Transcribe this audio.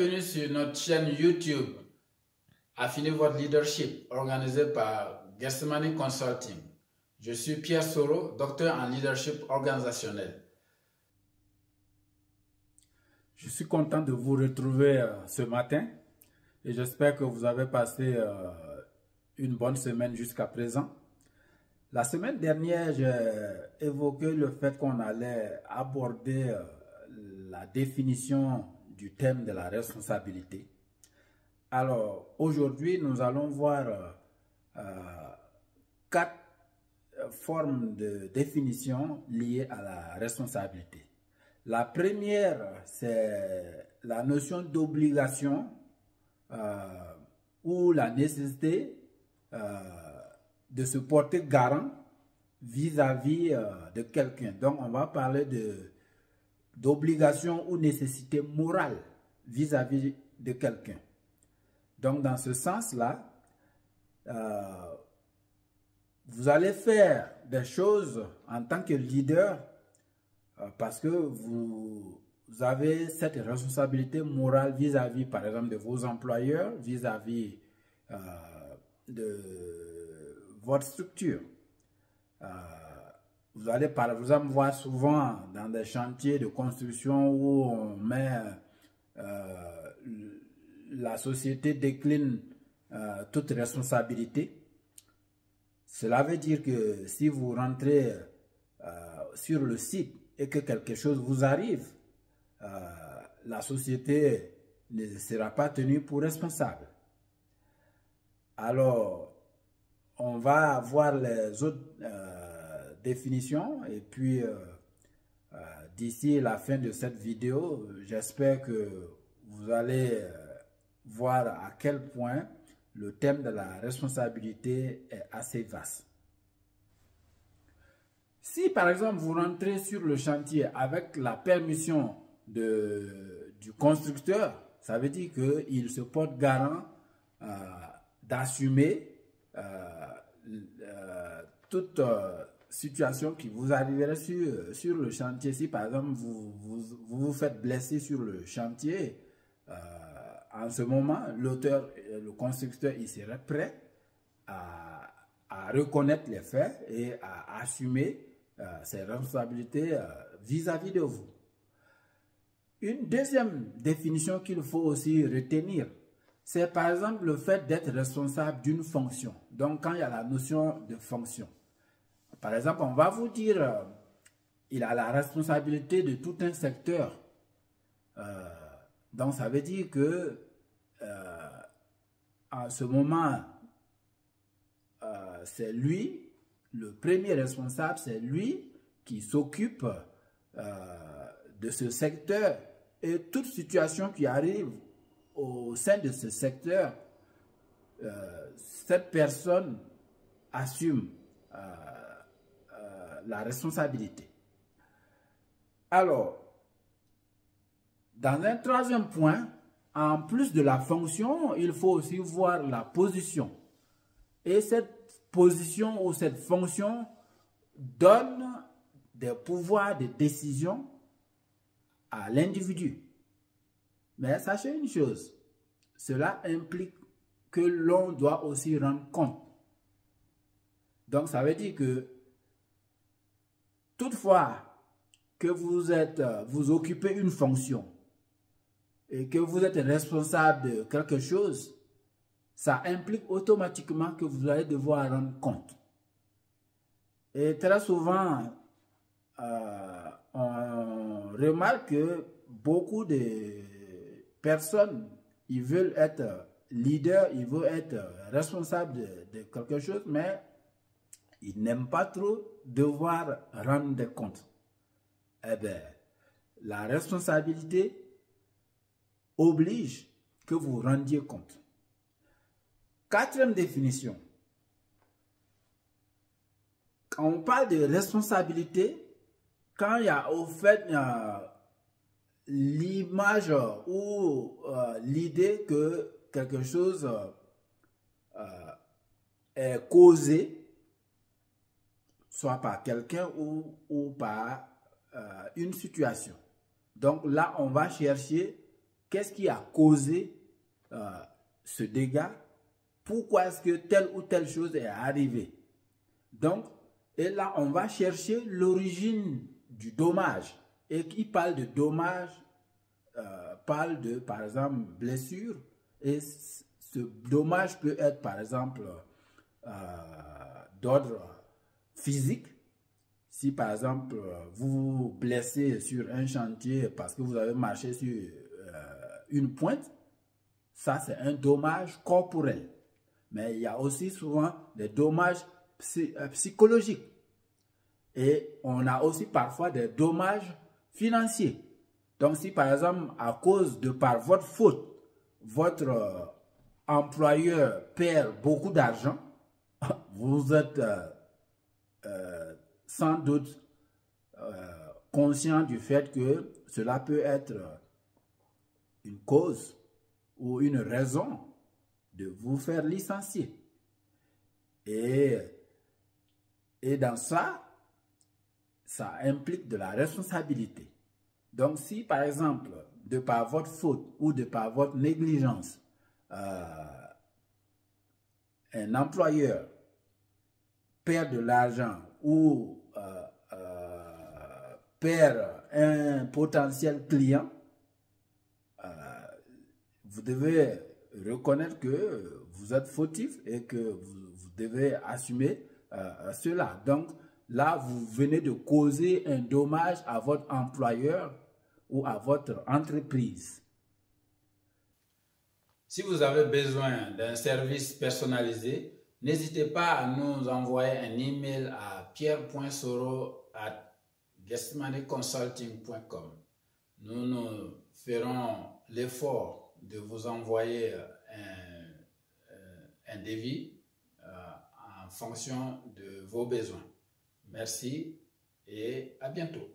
Bienvenue sur notre chaîne YouTube Affinez votre leadership, organisée par Getsemani Consulting. Je suis Pierre Soro, docteur en leadership organisationnel. Je suis content de vous retrouver ce matin et j'espère que vous avez passé une bonne semaine jusqu'à présent. La semaine dernière, j'ai évoqué le fait qu'on allait aborder la définition du thème de la responsabilité. Alors, aujourd'hui, nous allons voir 4 formes de définition liées à la responsabilité. La première, c'est la notion d'obligation ou la nécessité de se porter garant vis-à-vis de quelqu'un. Donc, on va parler d'obligation ou nécessité morale vis-à-vis de quelqu'un. Donc, dans ce sens-là, vous allez faire des choses en tant que leader parce que vous avez cette responsabilité morale vis-à-vis, par exemple, de vos employeurs, vis-à-vis de votre structure. Vous allez, par exemple, voir souvent dans des chantiers de construction où on met la société décline toute responsabilité. Cela veut dire que si vous rentrez sur le site et que quelque chose vous arrive, la société ne sera pas tenue pour responsable. Alors, on va voir les autres définitions et puis d'ici la fin de cette vidéo, j'espère que vous allez voir à quel point le thème de la responsabilité est assez vaste. Si par exemple vous rentrez sur le chantier avec la permission du constructeur, ça veut dire qu'il se porte garant d'assumer toute situation qui vous arriverait sur le chantier. Si par exemple vous faites blesser sur le chantier, en ce moment, l'auteur, le constructeur, il serait prêt à reconnaître les faits et à assumer ses responsabilités vis-à-vis de vous. Une deuxième définition qu'il faut aussi retenir, c'est par exemple le fait d'être responsable d'une fonction. Donc, quand il y a la notion de fonction. Par exemple, on va vous dire, il a la responsabilité de tout un secteur. Donc, ça veut dire que en ce moment, c'est lui, le premier responsable, c'est lui qui s'occupe de ce secteur et toute situation qui arrive au sein de ce secteur, cette personne assume la responsabilité. Alors, dans un troisième point, en plus de la fonction, il faut aussi voir la position. Et cette position ou cette fonction donne des pouvoirs de décision à l'individu. Mais sachez une chose, cela implique que l'on doit aussi rendre compte. Donc ça veut dire que toutefois que vous occupez une fonction et que vous êtes responsable de quelque chose, ça implique automatiquement que vous allez devoir rendre compte. Et très souvent, on remarque que beaucoup de personnes, ils veulent être leaders, ils veulent être responsables de quelque chose, mais ils n'aiment pas trop devoir rendre des comptes. Eh bien, la responsabilité oblige que vous rendiez compte. Quatrième définition. Quand on parle de responsabilité, quand il y a au fait l'image ou l'idée que quelque chose est causé, soit par quelqu'un ou par une situation. Donc là, on va chercher qu'est-ce qui a causé ce dégât, pourquoi est-ce que telle ou telle chose est arrivée. Donc, et là, on va chercher l'origine du dommage. Et qui parle de dommage, parle de, par exemple, blessure. Et ce dommage peut être, par exemple, d'ordre physique. Si, par exemple, vous vous blessez sur un chantier parce que vous avez marché sur une pointe, ça, c'est un dommage corporel. Mais il y a aussi souvent des dommages psychologiques. Et on a aussi parfois des dommages financiers. Donc, si par exemple, à cause de par votre faute, votre employeur perd beaucoup d'argent, vous êtes sans doute conscient du fait que cela peut être une cause ou une raison de vous faire licencier. Et dans ça implique de la responsabilité. Donc, si par exemple, de par votre faute ou de par votre négligence, un employeur perd de l'argent ou perd un potentiel client, vous devez reconnaître que vous êtes fautif et que vous devez assumer cela. Donc là, vous venez de causer un dommage à votre employeur ou à votre entreprise. Si vous avez besoin d'un service personnalisé, n'hésitez pas à nous envoyer un email à pierre.soro@guestmoneyconsulting.com. Nous ferons l'effort de vous envoyer un devis en fonction de vos besoins. Merci et à bientôt.